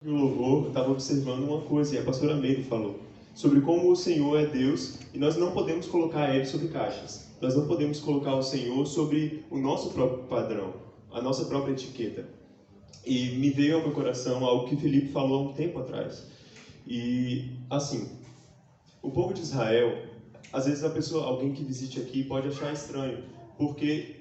O louvor, eu estava observando uma coisa, e a pastora Meire falou, sobre como o Senhor é Deus e nós não podemos colocar Ele sobre caixas. Nós não podemos colocar o Senhor sobre o nosso próprio padrão, a nossa própria etiqueta. E me veio ao meu coração algo que Felipe falou há um tempo atrás. E, assim, o povo de Israel, às vezes alguém que visite aqui pode achar estranho, porque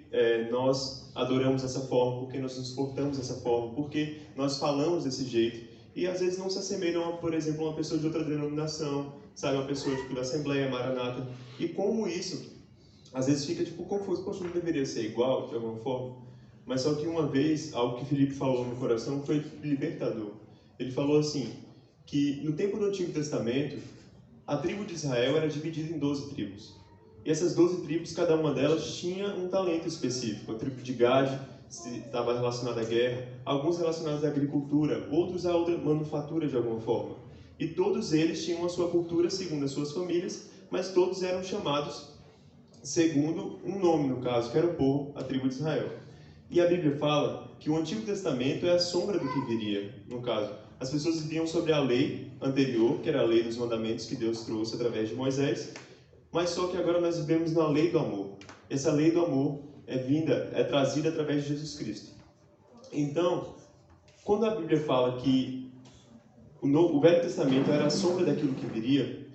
nós adoramos dessa forma, porque nós nos portamos dessa forma, porque nós falamos desse jeito, e às vezes não se assemelham a, por exemplo, uma pessoa de outra denominação, sabe, uma pessoa tipo da Assembleia, Maranata, e como isso, às vezes fica tipo confuso, poxa, não deveria ser igual de alguma forma? Mas só que uma vez, algo que Felipe falou no coração foi libertador. Ele falou assim, que no tempo do Antigo Testamento, a tribo de Israel era dividida em 12 tribos. E essas 12 tribos, cada uma delas tinha um talento específico. A tribo de Gad estava relacionada à guerra, alguns relacionados à agricultura, outros a outra manufatura de alguma forma. E todos eles tinham a sua cultura segundo as suas famílias, mas todos eram chamados segundo um nome, no caso, que era o povo, a tribo de Israel. E a Bíblia fala que o Antigo Testamento é a sombra do que viria, no caso. As pessoas viviam sobre a lei anterior, que era a lei dos mandamentos que Deus trouxe através de Moisés, mas só que agora nós vivemos na lei do amor. Essa lei do amor é trazida através de Jesus Cristo. Então, quando a Bíblia fala que o Velho Testamento era a sombra daquilo que viria,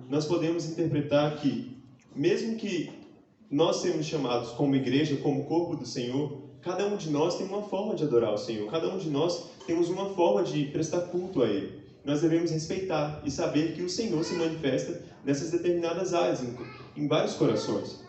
nós podemos interpretar que, mesmo que nós sejamos chamados como igreja, como corpo do Senhor, cada um de nós tem uma forma de adorar o Senhor, cada um de nós temos uma forma de prestar culto a Ele. Nós devemos respeitar e saber que o Senhor se manifesta nessas determinadas áreas, em vários corações.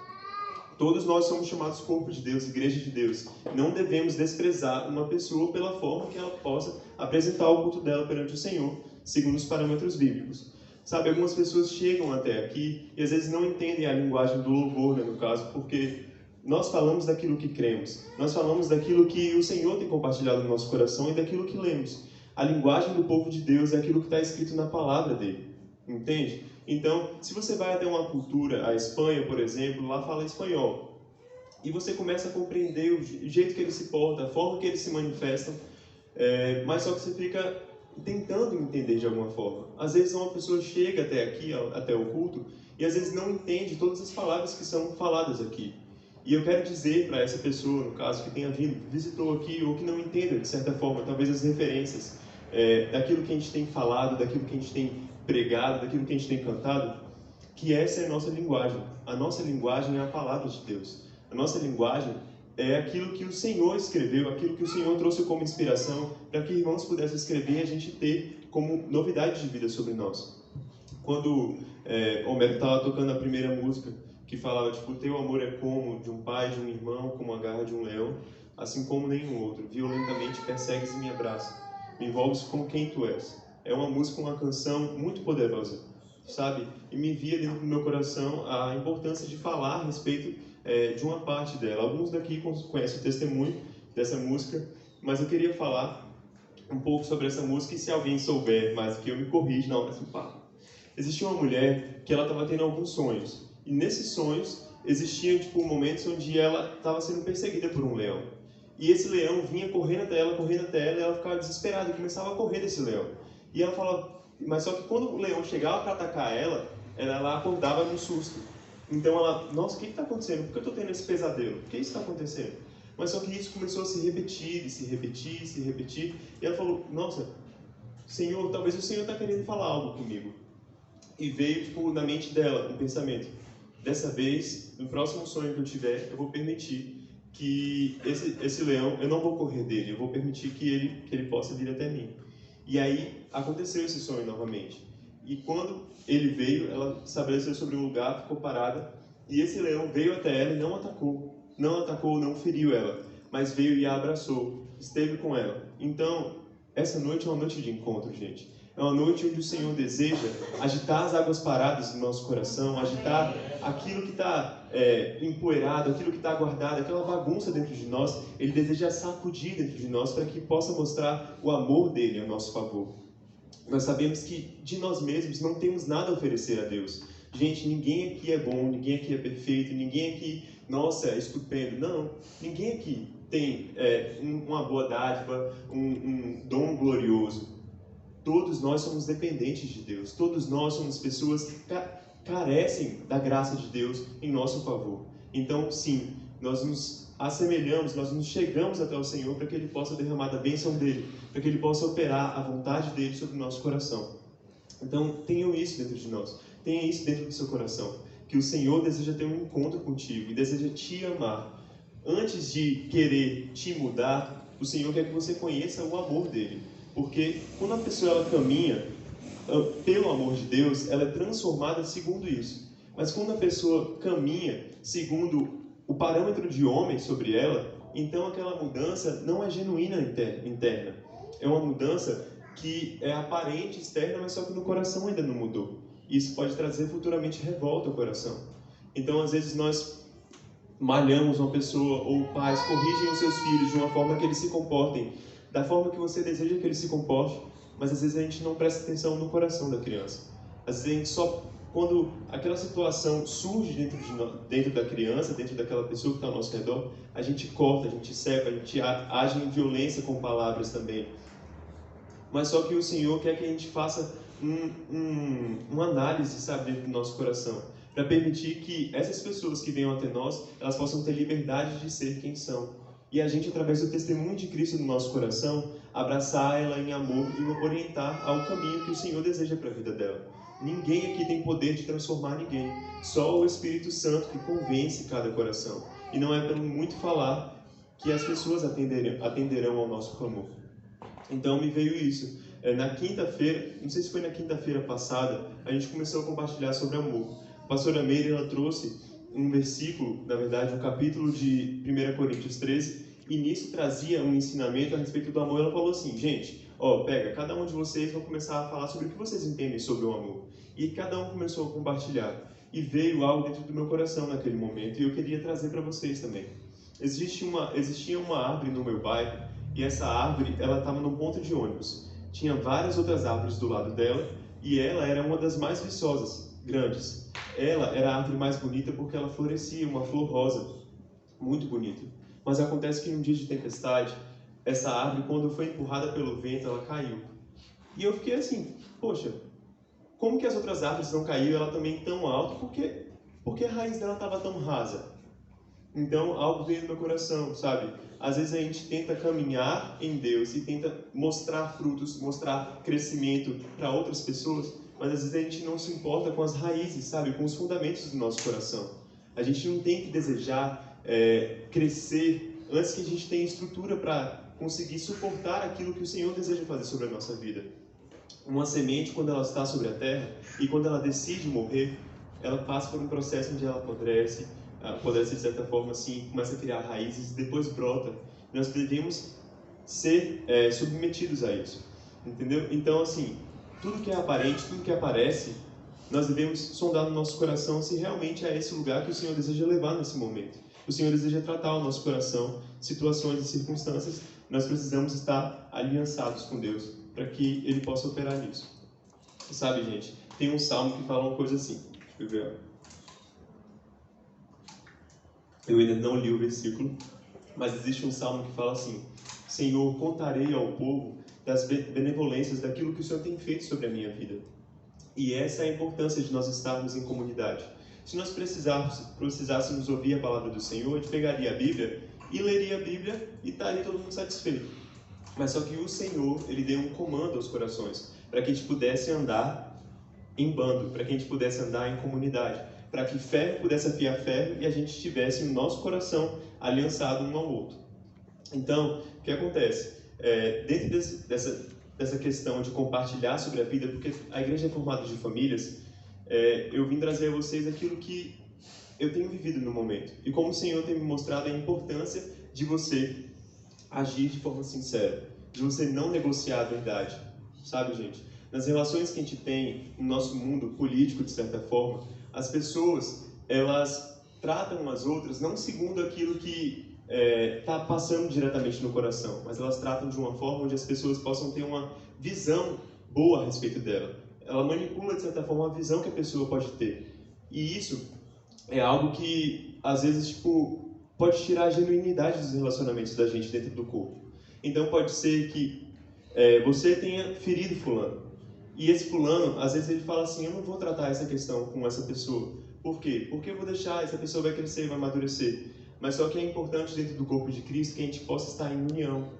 Todos nós somos chamados corpo de Deus, igreja de Deus. Não devemos desprezar uma pessoa pela forma que ela possa apresentar o culto dela perante o Senhor, segundo os parâmetros bíblicos. Sabe, algumas pessoas chegam até aqui e às vezes não entendem a linguagem do louvor, né, no caso, porque nós falamos daquilo que cremos, nós falamos daquilo que o Senhor tem compartilhado no nosso coração e daquilo que lemos. A linguagem do povo de Deus é aquilo que está escrito na palavra dele, entende? Então, se você vai até uma cultura, a Espanha, por exemplo, lá fala espanhol, e você começa a compreender o jeito que eles se portam, a forma que eles se manifestam, mas só que você fica tentando entender de alguma forma. Às vezes uma pessoa chega até aqui, até o culto, e às vezes não entende todas as palavras que são faladas aqui. E eu quero dizer para essa pessoa, no caso, que tenha vindo, visitou aqui, ou que não entenda, de certa forma, talvez as referências daquilo que a gente tem falado, daquilo que a gente tem pregado, daquilo que a gente tem cantado, que essa é a nossa linguagem. A nossa linguagem é a palavra de Deus. A nossa linguagem é aquilo que o Senhor escreveu, aquilo que o Senhor trouxe como inspiração para que irmãos pudessem escrever e a gente ter como novidade de vida sobre nós. Quando Homero estava tocando a primeira música, que falava, tipo, teu amor é como de um pai, de um irmão, como a garra de um leão, assim como nenhum outro, violentamente persegues e me abraça, me envolves com quem tu és. É uma música, uma canção muito poderosa, sabe? E me via dentro do meu coração a importância de falar a respeito de uma parte dela. Alguns daqui conhecem o testemunho dessa música, mas eu queria falar um pouco sobre essa música e se alguém souber mais do que eu, me corrige na hora do papo. Existia uma mulher que ela estava tendo alguns sonhos, e nesses sonhos existiam tipo momentos onde ela estava sendo perseguida por um leão. E esse leão vinha correndo até ela, e ela ficava desesperada e começava a correr desse leão. E ela falava, mas só que quando o leão chegava para atacar ela acordava no susto. Então ela, nossa, o que está acontecendo? Por que eu estou tendo esse pesadelo? Por que isso está acontecendo? Mas só que isso começou a se repetir, e se repetir, e se repetir. E ela falou, nossa, Senhor, talvez o Senhor está querendo falar algo comigo. E veio, tipo, na mente dela um pensamento. Dessa vez, no próximo sonho que eu tiver, eu vou permitir que esse leão, eu não vou correr dele, eu vou permitir que ele possa vir até mim. E aí, aconteceu esse sonho novamente. E quando ele veio, ela estabeleceu sobre um lugar, ficou parada, e esse leão veio até ela e não atacou. Não atacou, não feriu ela, mas veio e a abraçou, esteve com ela. Então, essa noite é uma noite de encontro, gente. É uma noite onde o Senhor deseja agitar as águas paradas do nosso coração, agitar aquilo que está empoeirado, aquilo que está guardado, aquela bagunça dentro de nós. Ele deseja sacudir dentro de nós para que possa mostrar o amor dele a nosso favor. Nós sabemos que de nós mesmos não temos nada a oferecer a Deus. Gente, ninguém aqui é bom, ninguém aqui é perfeito, ninguém aqui, nossa, é estupendo. Não, ninguém aqui tem uma boa dádiva, um dom glorioso. Todos nós somos dependentes de Deus. Todos nós somos pessoas que carecem da graça de Deus em nosso favor. Então, sim, nós nos assemelhamos, nós nos chegamos até o Senhor para que Ele possa derramar da bênção dEle, para que Ele possa operar a vontade dEle sobre o nosso coração. Então, tenham isso dentro de nós. Tenha isso dentro do seu coração. Que o Senhor deseja ter um encontro contigo e deseja te amar. Antes de querer te mudar, o Senhor quer que você conheça o amor dEle. Porque quando a pessoa ela caminha pelo amor de Deus, ela é transformada segundo isso. Mas quando a pessoa caminha segundo o parâmetro de homem sobre ela, então aquela mudança não é genuína interna. É uma mudança que é aparente externa, mas só que no coração ainda não mudou. Isso pode trazer futuramente revolta ao coração. Então, às vezes, nós malhamos uma pessoa, ou pais corrigem os seus filhos de uma forma que eles se comportem da forma que você deseja que ele se comporte, mas às vezes a gente não presta atenção no coração da criança. Às vezes a gente só, quando aquela situação surge dentro da criança, dentro daquela pessoa que está ao nosso redor, a gente corta, a gente sepa, a gente age em violência com palavras também. Mas só que o Senhor quer que a gente faça uma análise, sabe, dentro do nosso coração, para permitir que essas pessoas que venham até nós, elas possam ter liberdade de ser quem são. E a gente, através do testemunho de Cristo no nosso coração, abraçar ela em amor e orientar ao caminho que o Senhor deseja para a vida dela. Ninguém aqui tem poder de transformar ninguém. Só o Espírito Santo que convence cada coração. E não é pelo muito falar que as pessoas atenderão ao nosso clamor. Então me veio isso. Na quinta-feira, não sei se foi na quinta-feira passada, a gente começou a compartilhar sobre amor. A pastora Meire, ela trouxe um versículo, na verdade, um capítulo de 1 Coríntios 13, e nisso trazia um ensinamento a respeito do amor. Ela falou assim, gente, pega, cada um de vocês vai começar a falar sobre o que vocês entendem sobre o amor. E cada um começou a compartilhar. E veio algo dentro do meu coração naquele momento, e eu queria trazer para vocês também. Existia uma árvore no meu bairro, e essa árvore, ela estava num ponto de ônibus. Tinha várias outras árvores do lado dela, e ela era uma das mais viçosas, grandes. Ela era a árvore mais bonita porque ela florescia, uma flor rosa, muito bonita. Mas acontece que num dia de tempestade, essa árvore, quando foi empurrada pelo vento, ela caiu. E eu fiquei assim, poxa, como que as outras árvores não caíram, ela também tão alta? Porque a raiz dela estava tão rasa? Então, algo veio no meu coração, sabe? Às vezes a gente tenta caminhar em Deus e tenta mostrar frutos, mostrar crescimento para outras pessoas, mas às vezes a gente não se importa com as raízes, sabe? Com os fundamentos do nosso coração. A gente não tem que desejar crescer antes que a gente tenha estrutura para conseguir suportar aquilo que o Senhor deseja fazer sobre a nossa vida. Uma semente, quando ela está sobre a terra e quando ela decide morrer, ela passa por um processo onde ela apodrece de certa forma assim, começa a criar raízes, depois brota. Nós devemos ser submetidos a isso, entendeu? Então, assim, tudo que é aparente, tudo que aparece, nós devemos sondar no nosso coração se realmente é esse lugar que o Senhor deseja levar nesse momento. O Senhor deseja tratar o nosso coração, situações e circunstâncias. Nós precisamos estar aliançados com Deus para que Ele possa operar nisso. Sabe, gente, tem um salmo que fala uma coisa assim. Deixa eu ver. Eu ainda não li o versículo, mas existe um salmo que fala assim: Senhor, contarei ao povo das benevolências daquilo que o Senhor tem feito sobre a minha vida. E essa é a importância de nós estarmos em comunidade. Se nós precisássemos ouvir a palavra do Senhor, a gente pegaria a Bíblia e leria a Bíblia e estaria todo mundo satisfeito. Mas só que o Senhor, Ele deu um comando aos corações, para que a gente pudesse andar em bando, para que a gente pudesse andar em comunidade, para que ferro pudesse afiar ferro e a gente tivesse o nosso coração aliançado um ao outro. Então, o que acontece? Dentro dessa questão de compartilhar sobre a vida, porque a igreja é formada de famílias, eu vim trazer a vocês aquilo que eu tenho vivido no momento. E como o Senhor tem me mostrado a importância de você agir de forma sincera, de você não negociar a verdade. Sabe, gente? Nas relações que a gente tem no nosso mundo político, de certa forma, as pessoas, elas tratam umas outras não segundo aquilo que está passando diretamente no coração, mas elas tratam de uma forma onde as pessoas possam ter uma visão boa a respeito dela. Ela manipula, de certa forma, a visão que a pessoa pode ter. E isso é algo que, às vezes, pode tirar a genuinidade dos relacionamentos da gente dentro do corpo. Então, pode ser que você tenha ferido fulano. E esse fulano, às vezes ele fala assim, eu não vou tratar essa questão com essa pessoa. Por quê? Porque eu vou deixar, essa pessoa vai crescer, vai amadurecer. Mas só que é importante dentro do corpo de Cristo que a gente possa estar em união,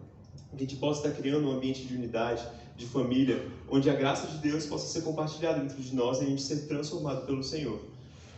que a gente possa estar criando um ambiente de unidade, de família, onde a graça de Deus possa ser compartilhada dentro de nós e a gente ser transformado pelo Senhor.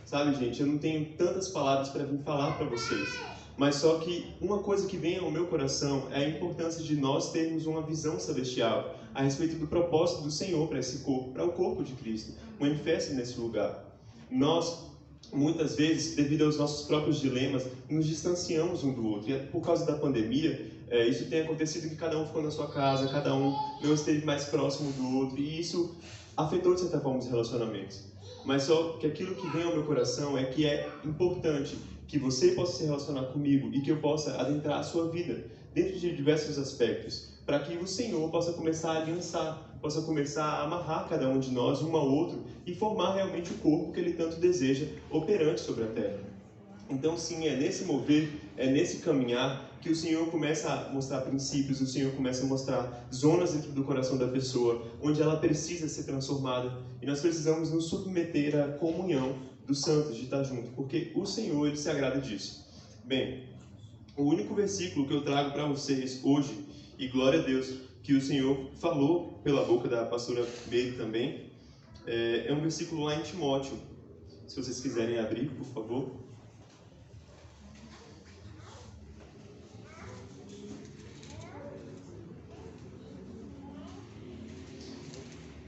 Sabe, gente, eu não tenho tantas palavras para vir falar para vocês, mas só que uma coisa que vem ao meu coração é a importância de nós termos uma visão celestial a respeito do propósito do Senhor para esse corpo, para o corpo de Cristo, manifesto nesse lugar. Nós, muitas vezes, devido aos nossos próprios dilemas, nos distanciamos um do outro. E por causa da pandemia, isso tem acontecido que cada um ficou na sua casa, cada um não esteve mais próximo do outro, e isso afetou, de certa forma, os relacionamentos. Mas só que aquilo que vem ao meu coração é que é importante que você possa se relacionar comigo e que eu possa adentrar a sua vida dentro de diversos aspectos, para que o Senhor possa começar a aliançar, possa começar a amarrar cada um de nós um ao outro e formar realmente o corpo que Ele tanto deseja operante sobre a terra. Então, sim, é nesse mover, é nesse caminhar que o Senhor começa a mostrar princípios, o Senhor começa a mostrar zonas dentro do coração da pessoa, onde ela precisa ser transformada. E nós precisamos nos submeter à comunhão dos santos, de estar junto, porque o Senhor, Ele se agrada disso. Bem, o único versículo que eu trago para vocês hoje, e glória a Deus, que o Senhor falou pela boca da pastora Meire também, é um versículo lá em Timóteo. Se vocês quiserem abrir, por favor.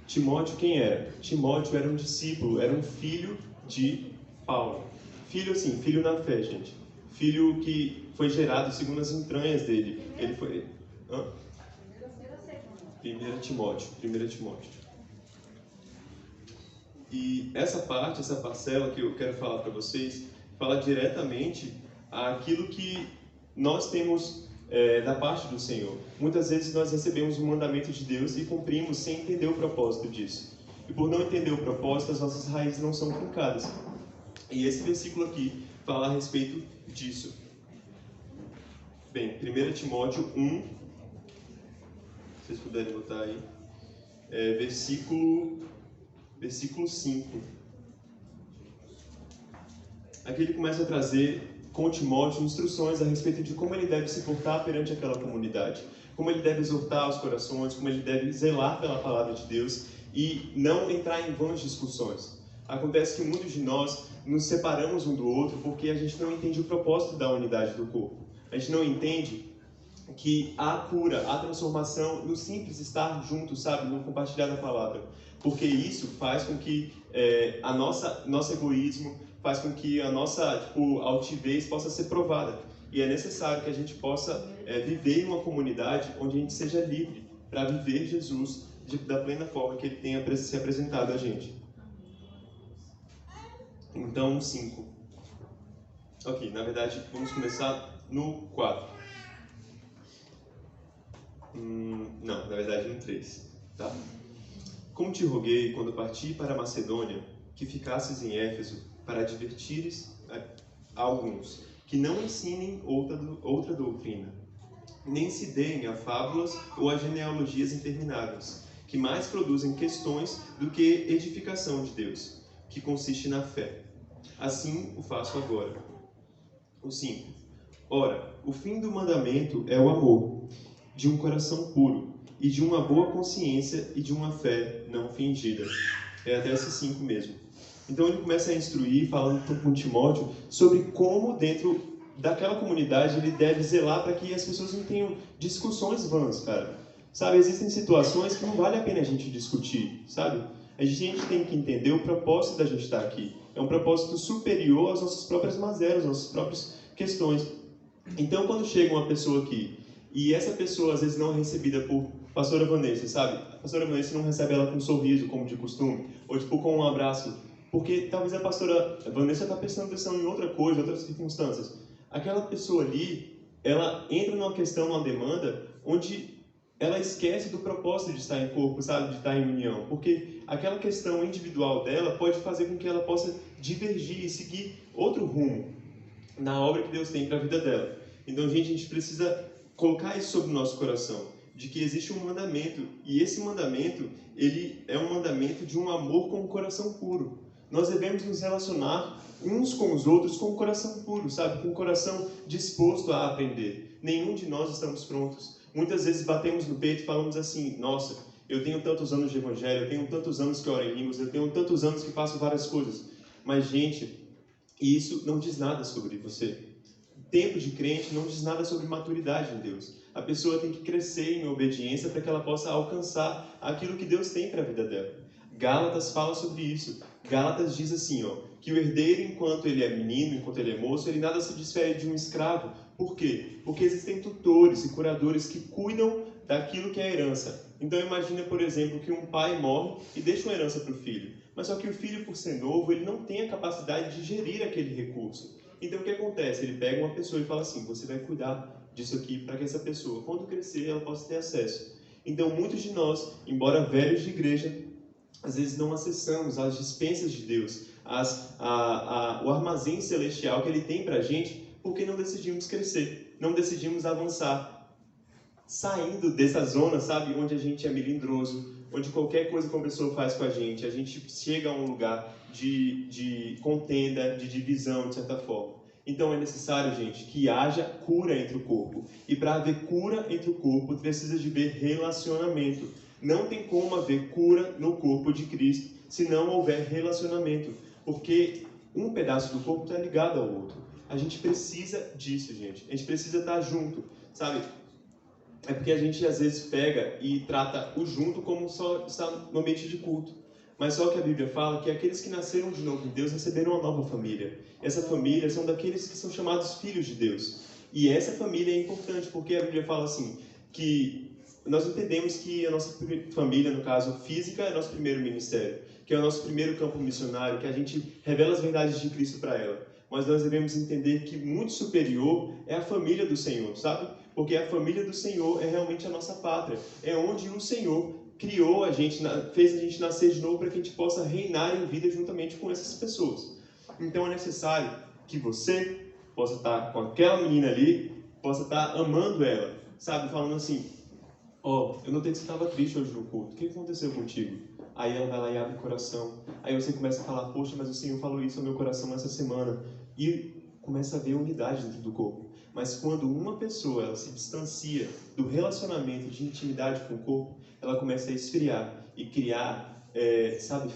Timóteo quem era? Timóteo era um discípulo, era um filho de Paulo. Filho assim, filho na fé, gente. Filho que foi gerado segundo as entranhas dele. Ele foi... 1 Timóteo. E essa parte, essa parcela que eu quero falar para vocês, fala diretamente àquilo que nós temos da parte do Senhor. Muitas vezes nós recebemos um mandamento de Deus e cumprimos sem entender o propósito disso. E por não entender o propósito, as nossas raízes não são fincadas. E esse versículo aqui fala a respeito disso. Bem, 1 Timóteo 1, se vocês puderem botar aí, versículo 5. Aqui ele começa a trazer com Timóteo instruções a respeito de como ele deve se portar perante aquela comunidade, como ele deve exortar os corações, como ele deve zelar pela palavra de Deus e não entrar em vãs discussões. Acontece que muitos de nós nos separamos um do outro porque a gente não entende o propósito da unidade do corpo. A gente não entende que há cura, há transformação no simples estar junto, sabe, no compartilhar da palavra. Porque isso faz com que nosso egoísmo, faz com que a nossa altivez possa ser provada. E é necessário que a gente possa viver em uma comunidade onde a gente seja livre para viver Jesus da plena forma que Ele tenha se apresentado a gente. Então, 5. Ok, na verdade, vamos começar no 4. Não, na verdade no 3. Tá? Como te roguei, quando parti para a Macedônia, que ficasses em Éfeso, para advertires a alguns, que não ensinem outra doutrina, nem se deem a fábulas ou a genealogias intermináveis, que mais produzem questões do que edificação de Deus, que consiste na fé. Assim o faço agora. O 5. Ora, o fim do mandamento é o amor, de um coração puro, e de uma boa consciência e de uma fé não fingida. É até esse 5 mesmo. Então ele começa a instruir, falando com Timóteo, sobre como dentro daquela comunidade ele deve zelar para que as pessoas não tenham discussões vãs, cara. Sabe, existem situações que não vale a pena a gente discutir, sabe? A gente tem que entender o propósito da gente estar aqui. É um propósito superior às nossas próprias mazelas, às nossas próprias questões. Então quando chega uma pessoa aqui, e essa pessoa às vezes não é recebida por pastora Vanessa, sabe? A pastora Vanessa não recebe ela com um sorriso, como de costume, ou com um abraço, porque talvez a pastora Vanessa está prestando atenção em outra coisa, outras circunstâncias. Aquela pessoa ali, ela entra numa questão, numa demanda, onde ela esquece do propósito de estar em corpo, sabe? De estar em união, porque aquela questão individual dela pode fazer com que ela possa divergir e seguir outro rumo na obra que Deus tem para a vida dela. Então, gente, a gente precisa colocar isso sobre o nosso coração, de que existe um mandamento, e esse mandamento, ele é um mandamento de um amor com o coração puro. Nós devemos nos relacionar uns com os outros com o coração puro, sabe? Com o coração disposto a aprender. Nenhum de nós estamos prontos. Muitas vezes batemos no peito e falamos assim: nossa, eu tenho tantos anos de evangelho, eu tenho tantos anos que oro em línguas, eu tenho tantos anos que faço várias coisas. Mas, gente, isso não diz nada sobre você. Tempo de crente não diz nada sobre maturidade em Deus. A pessoa tem que crescer em obediência para que ela possa alcançar aquilo que Deus tem para a vida dela. Gálatas fala sobre isso. Gálatas diz assim, que o herdeiro, enquanto ele é menino, enquanto ele é moço, ele nada se difere de um escravo. Por quê? Porque existem tutores e curadores que cuidam daquilo que é a herança. Então imagina, por exemplo, que um pai morre e deixa uma herança para o filho. Mas só que o filho, por ser novo, ele não tem a capacidade de gerir aquele recurso. Então o que acontece? Ele pega uma pessoa e fala assim: você vai cuidar disso aqui para que essa pessoa, quando crescer, ela possa ter acesso. Então muitos de nós, embora velhos de igreja, às vezes não acessamos as dispensas de Deus, o armazém celestial que Ele tem para a gente, porque não decidimos crescer, não decidimos avançar, saindo dessa zona, sabe, onde a gente é melindroso, onde qualquer coisa que uma pessoa faz com a gente chega a um lugar de contenda, de divisão, de certa forma. Então é necessário, gente, que haja cura entre o corpo. E para haver cura entre o corpo, precisa de haver relacionamento. Não tem como haver cura no corpo de Cristo se não houver relacionamento. Porque um pedaço do corpo está ligado ao outro. A gente precisa disso, gente. A gente precisa estar junto, sabe? É porque a gente às vezes pega e trata o junto como só está no ambiente de culto. Mas só que a Bíblia fala que aqueles que nasceram de novo em Deus receberam uma nova família. Essa família são daqueles que são chamados filhos de Deus. E essa família é importante porque a Bíblia fala assim, que nós entendemos que a nossa família, no caso física, é nosso primeiro ministério, que é o nosso primeiro campo missionário, que a gente revela as verdades de Cristo para ela. Mas nós devemos entender que muito superior é a família do Senhor, sabe? Porque a família do Senhor é realmente a nossa pátria. É onde o Senhor criou a gente, fez a gente nascer de novo para que a gente possa reinar em vida juntamente com essas pessoas. Então é necessário que você possa estar com aquela menina ali, possa estar amando ela, sabe? Falando assim: eu notei que você estava triste hoje no culto, o que aconteceu contigo? Aí ela vai lá e abre o coração. Aí você começa a falar: poxa, mas o Senhor falou isso ao meu coração essa semana. E começa a haver unidade dentro do corpo. Mas quando uma pessoa ela se distancia do relacionamento de intimidade com o corpo, ela começa a esfriar e criar,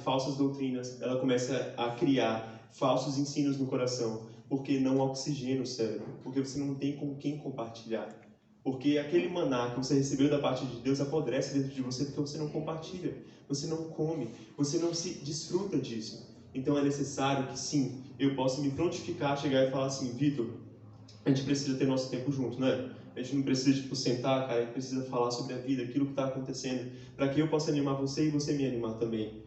falsas doutrinas. Ela começa a criar falsos ensinos no coração, porque não oxigena o cérebro, porque você não tem com quem compartilhar. Porque aquele maná que você recebeu da parte de Deus apodrece dentro de você porque você não compartilha, você não come, você não se desfruta disso. Então é necessário que sim, eu possa me prontificar, chegar e falar assim: Vitor, a gente precisa ter nosso tempo junto, né? A gente não precisa, sentar, cara, a gente precisa falar sobre a vida, aquilo que está acontecendo, para que eu possa animar você e você me animar também.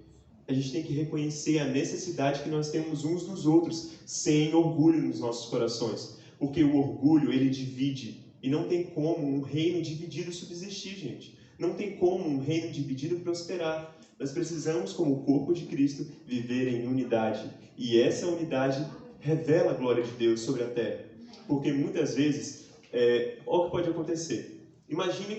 A gente tem que reconhecer a necessidade que nós temos uns dos outros, sem orgulho nos nossos corações. Porque o orgulho, ele divide. E não tem como um reino dividido subsistir, gente. Não tem como um reino dividido prosperar. Nós precisamos, como o corpo de Cristo, viver em unidade. E essa unidade revela a glória de Deus sobre a terra. Porque muitas vezes, olha o que pode acontecer. Imagine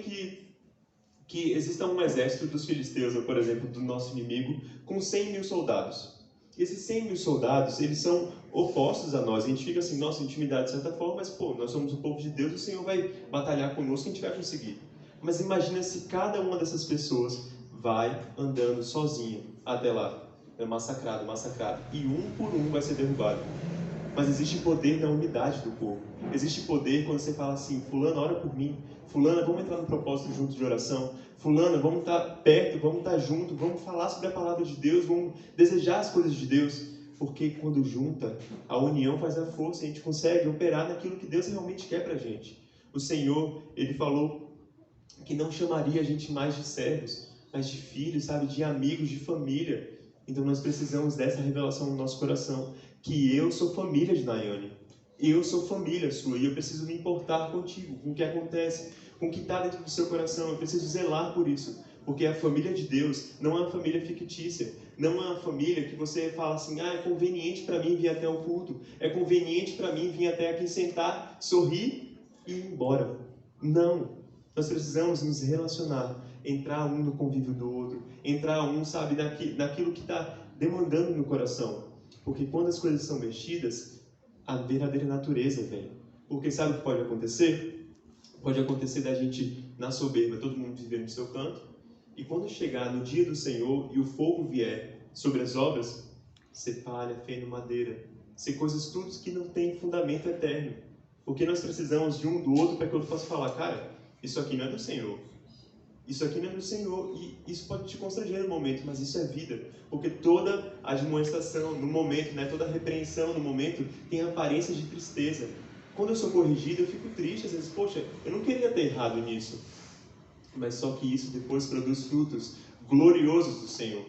que exista um exército dos filisteus, ou, por exemplo, do nosso inimigo, com 100 mil soldados. Esses 100 mil soldados, eles são opostos a nós. A gente fica assim: nossa, intimidade de certa forma, mas nós somos o povo de Deus, o Senhor vai batalhar conosco e a gente vai conseguir. Mas imagina se cada uma dessas pessoas vai andando sozinha até lá. É massacrado. E um por um vai ser derrubado. Mas existe poder na unidade do corpo. Existe poder quando você fala assim: fulana, ora por mim. Fulana, vamos entrar no propósito junto de oração. Fulana, vamos estar perto, vamos estar junto, vamos falar sobre a palavra de Deus, vamos desejar as coisas de Deus. Porque quando junta, a união faz a força e a gente consegue operar naquilo que Deus realmente quer pra gente. O Senhor, Ele falou que não chamaria a gente mais de servos, mas de filhos, sabe? De amigos, de família. Então nós precisamos dessa revelação no nosso coração, que eu sou família de Nayane. Eu sou família sua e eu preciso me importar contigo, com o que acontece, com o que está dentro do seu coração. Eu preciso zelar por isso, porque a família de Deus não é uma família fictícia. Não é uma família que você fala assim: é conveniente para mim vir até o culto, é conveniente para mim vir até aqui sentar, sorrir e ir embora. Não. Nós precisamos nos relacionar, entrar um no convívio do outro, entrar um, sabe, naquilo que está demandando no coração. Porque quando as coisas são mexidas, a verdadeira natureza vem. Porque sabe o que pode acontecer? Pode acontecer da gente, na soberba, todo mundo viver no seu canto, e quando chegar no dia do Senhor e o fogo vier sobre as obras, ser palha, feno, madeira, ser coisas tudo que não tem fundamento eterno. Porque nós precisamos de um do outro para que eu possa falar, cara, isso aqui não é do Senhor. Isso aqui não é do Senhor. E isso pode te constranger no momento, mas isso é vida. Porque toda admoestação no momento, né, toda repreensão no momento tem aparência de tristeza. Quando eu sou corrigido, eu fico triste. Às vezes, poxa, eu não queria ter errado nisso. Mas só que isso depois produz frutos gloriosos do Senhor.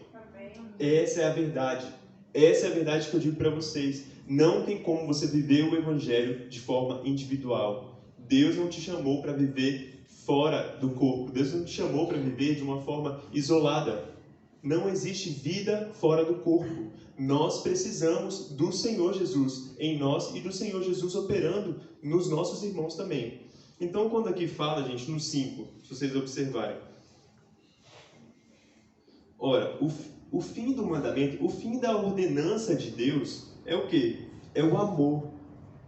Essa é a verdade. Essa é a verdade que eu digo para vocês. Não tem como você viver o Evangelho de forma individual. Deus não te chamou para viver fora do corpo. Deus não te chamou para viver de uma forma isolada. Não existe vida fora do corpo. Nós precisamos do Senhor Jesus em nós e do Senhor Jesus operando nos nossos irmãos também. Então, quando aqui fala, gente, no 5, se vocês observarem. Ora, o fim do mandamento, o fim da ordenança de Deus é o quê? É o amor.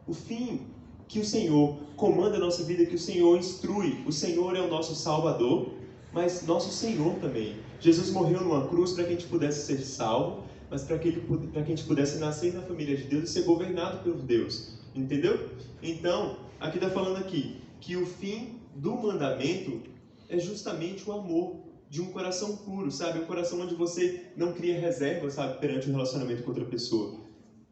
O fim que o Senhor comanda a nossa vida, que o Senhor instrui. O Senhor é o nosso Salvador, mas nosso Senhor também. Jesus morreu numa cruz para que a gente pudesse ser salvo, mas para que a gente pudesse nascer na família de Deus e ser governado por Deus. Entendeu? Então, aqui está falando aqui que o fim do mandamento é justamente o amor de um coração puro, sabe? Um coração onde você não cria reserva, sabe? Perante um relacionamento com outra pessoa.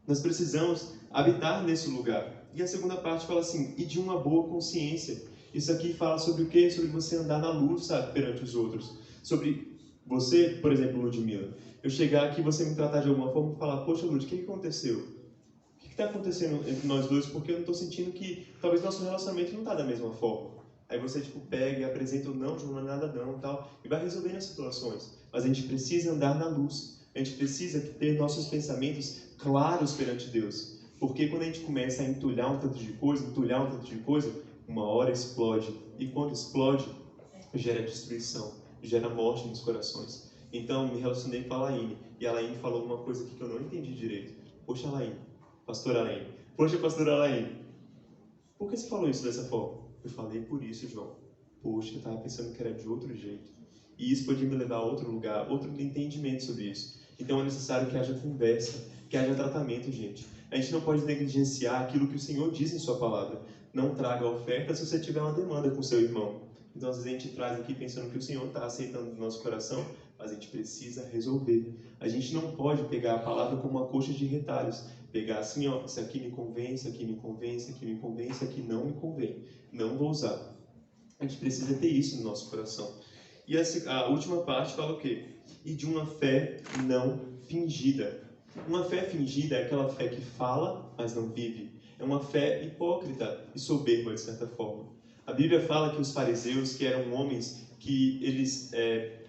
Nós precisamos habitar nesse lugar. E a segunda parte fala assim, e de uma boa consciência. Isso aqui fala sobre o quê? Sobre você andar na luz, sabe? Perante os outros. Sobre você, por exemplo, Ludmila. Eu chegar aqui e você me tratar de alguma forma e falar, poxa, Lud, o que aconteceu? O que está acontecendo entre nós dois? Porque eu não estou sentindo que talvez nosso relacionamento não está da mesma forma. Aí você pega e apresenta o não, não é nada não, tal, e vai resolvendo as situações. Mas a gente precisa andar na luz. A gente precisa ter nossos pensamentos claros perante Deus. Porque quando a gente começa a entulhar um tanto de coisa, uma hora explode. E quando explode, gera destruição, gera morte nos corações. Então, me relacionei com a Alaine. E a Alaine falou uma coisa aqui que eu não entendi direito. Poxa, Alaine, pastora Alaine. Poxa, pastora Alaine, por que você falou isso dessa forma? Eu falei por isso, João. Poxa, eu estava pensando que era de outro jeito. E isso podia me levar a outro lugar, outro entendimento sobre isso. Então é necessário que haja conversa, que haja tratamento, gente. A gente não pode negligenciar aquilo que o Senhor diz em sua palavra. Não traga oferta se você tiver uma demanda com seu irmão. Então às vezes a gente traz aqui pensando que o Senhor está aceitando no nosso coração, mas a gente precisa resolver. A gente não pode pegar a palavra como uma coxa de retalhos. Pegar assim, ó, isso aqui me convence, aqui me convence, aqui me convence, aqui não me convém. Não vou usar. A gente precisa ter isso no nosso coração. E a última parte fala o quê? E de uma fé não fingida. Uma fé fingida é aquela fé que fala, mas não vive. É uma fé hipócrita e soberba, de certa forma. A Bíblia fala que os fariseus, que eram homens que eles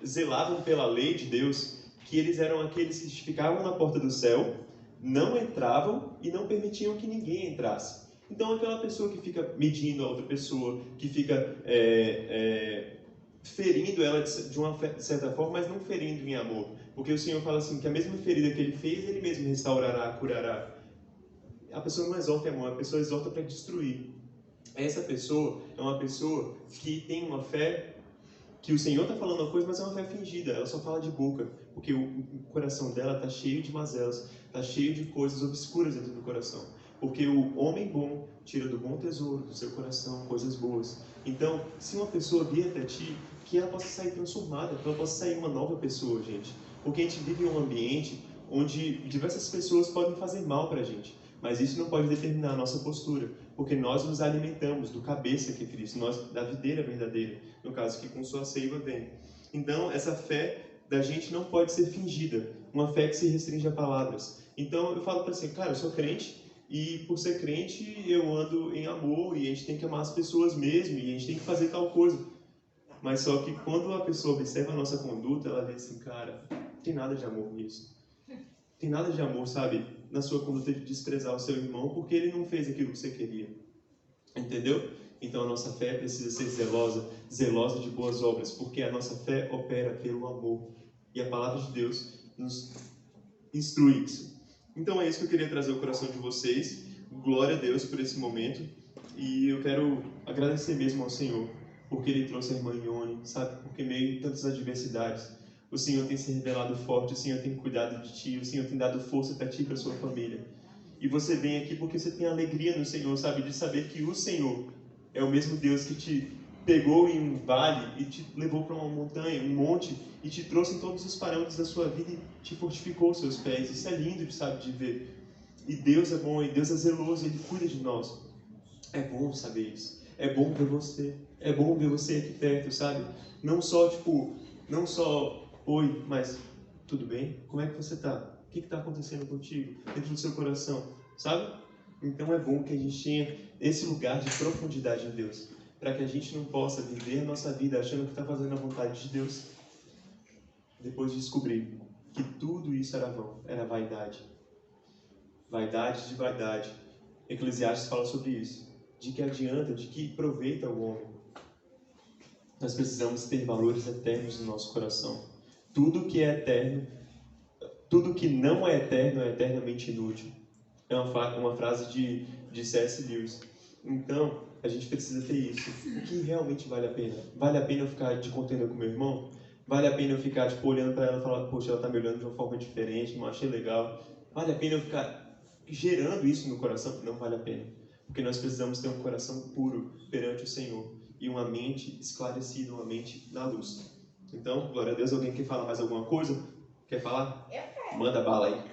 zelavam pela lei de Deus, que eles eram aqueles que ficavam na porta do céu, não entravam e não permitiam que ninguém entrasse. Então, aquela pessoa que fica medindo a outra pessoa, que fica ferindo ela de uma certa forma, mas não ferindo em amor. Porque o Senhor fala assim, que a mesma ferida que Ele fez, Ele mesmo restaurará, curará. A pessoa não exorta em amor, a pessoa exorta para destruir. Essa pessoa é uma pessoa que tem uma fé, que o Senhor está falando uma coisa, mas é uma fé fingida, ela só fala de boca. Porque o coração dela está cheio de mazelas, está cheio de coisas obscuras dentro do coração. Porque o homem bom tira do bom tesouro do seu coração coisas boas. Então, se uma pessoa vier até ti, que ela possa sair transformada, que ela possa sair uma nova pessoa, gente. Porque a gente vive em um ambiente onde diversas pessoas podem fazer mal para a gente. Mas isso não pode determinar a nossa postura. Porque nós nos alimentamos do cabeça que é Cristo, nós da videira verdadeira. No caso, que com sua seiva vem. Então, essa fé da gente não pode ser fingida. Uma fé que se restringe a palavras. Então, eu falo para você, cara, eu sou crente. E por ser crente, eu ando em amor e a gente tem que amar as pessoas mesmo e a gente tem que fazer tal coisa. Mas só que quando a pessoa observa a nossa conduta, ela vê assim, cara, não tem nada de amor nisso. Tem nada de amor, sabe, na sua conduta de desprezar o seu irmão porque ele não fez aquilo que você queria. Entendeu? Então a nossa fé precisa ser zelosa de boas obras, porque a nossa fé opera pelo amor. E a palavra de Deus nos instrui isso. Então é isso que eu queria trazer ao coração de vocês. Glória a Deus por esse momento. E eu quero agradecer mesmo ao Senhor, porque Ele trouxe a irmã Ione, sabe? Porque meio em tantas adversidades, o Senhor tem se revelado forte, o Senhor tem cuidado de ti, o Senhor tem dado força para ti e para sua família. E você vem aqui porque você tem alegria no Senhor, sabe? De saber que o Senhor é o mesmo Deus que te pegou em um vale e te levou para uma montanha, um monte, e te trouxe em todos os parâmetros da sua vida e te fortificou os seus pés. Isso é lindo, sabe, de ver. E Deus é bom, e Deus é zeloso, Ele cuida de nós. É bom saber isso. É bom ver você. É bom ver você aqui perto, sabe? Não só, oi, mas tudo bem? Como é que você tá? O que está acontecendo contigo? Dentro do seu coração, sabe? Então é bom que a gente tenha esse lugar de profundidade em Deus, para que a gente não possa viver a nossa vida achando que está fazendo a vontade de Deus, depois de descobrir que tudo isso era vão, era vaidade. Vaidade de vaidade. Eclesiastes fala sobre isso. De que adianta, de que aproveita o homem. Nós precisamos ter valores eternos no nosso coração. Tudo que é eterno, tudo que não é eterno é eternamente inútil. É uma frase de C.S. Lewis. Então, a gente precisa ter isso. O que realmente vale a pena? Vale a pena eu ficar de contenda com meu irmão? Vale a pena eu ficar olhando para ela e falar, poxa, ela está me olhando de uma forma diferente, não achei legal. Vale a pena eu ficar gerando isso no coração? Não vale a pena. Porque nós precisamos ter um coração puro perante o Senhor e uma mente esclarecida, uma mente na luz. Então, glória a Deus. Alguém quer falar mais alguma coisa? Quer falar? Eu quero. Manda bala aí.